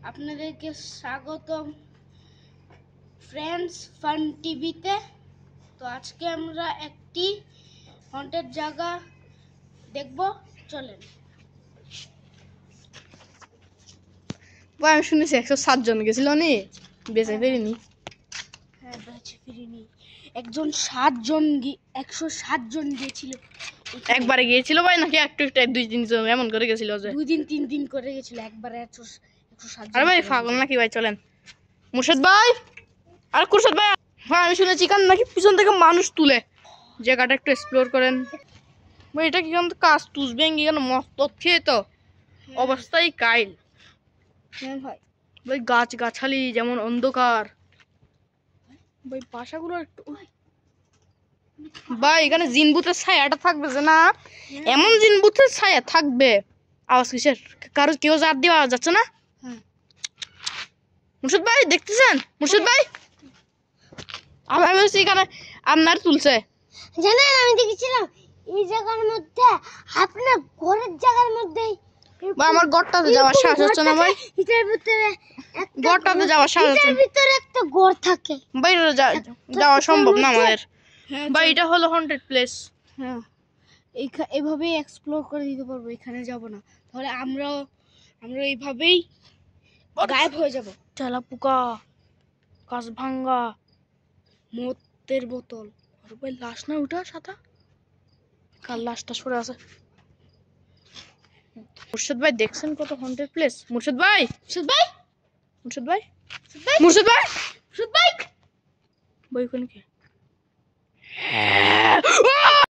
আপনাদেরকে স্বাগতম friends fun টিভিতে। তো আজকে আমরা একটি হন্টেড জায়গা দেখব, চলেন। ভাই আমি শুনেছি 107 জন গেছিল নি, বেঁচে ফেরিনি। হ্যাঁ, বেঁচে ফিরিনি। 107 জন গিয়েছিল। একবারে গিয়েছিল ভাই নাকি একটু একটু 2-3 জন এমন করে গেছিল যে 2 দিন 3 দিন করে গেছিল, একবারে 107 জন। আরে ভাই পাগল নাকি ভাই? চলেন মুর্শিদ ভাই, আর কুরশদ ভাই। হ্যাঁ আমি শুনেছি কান নাকি পিছন থেকে মানুষ তুলে, জায়গাটা একটু এক্সপ্লোর করেন ভাই। এটা কি কিন্তু কাজ তুস ভেঙ্গি কেন মস্ত খেয়ে তো অবস্থাই কাইল। হ্যাঁ ভাই, ভাই গাছ গাছালি যেমন অন্ধকার ভাই, বাসাগুলো একটু ভাই এখানে জিনবুতের ছায়াটা থাকবে যে না, এমন জিনবুতের ছায়া থাকবে। আওয়াজ কিসের? কারো কেউ জার দিয়ে আওয়াজ যাচ্ছে না? মুর্শিদ ভাই দেখতেছেন? মুর্শিদ ভাই আমি বলছি এখানে আপনার তুলছে জানেন, আমি দেখেছিলাম এই জায়গার মধ্যে, আপনার ঘরের জায়গার মধ্যে। আমার গড়টাতে যাওয়ার সাহস হচ্ছে না ভাই। এটার ভিতরে গড়টাতে যাওয়ার সাহস হচ্ছে এটার ভিতরে একটা ঘর থাকে, বাইরে যাওয়া সম্ভব না আমাদের ভাই। এটা হলো হন্টেড প্লেস। হ্যাঁ, এইভাবেই এক্সপ্লোর করে দিতে পারবো। এখানে যাব না, তাহলে আমরা এইভাবেই গায়েব হয়ে যাব। তেলা পোকা, গাছ ভাঙ্গা, মদের বোতল। আর ভাই লাশ না ওটা সাদা, কার লাশটা সরে আছে। মুর্শিদ ভাই দেখছেন কত হন্টেড প্লেস? মুর্শিদ ভাই, সুদ ভাই, মুর্শিদ ভাই, সুদ ভাই, মুর্শিদ ভাই, সুদ ভাই, ভাই ওখানে কি?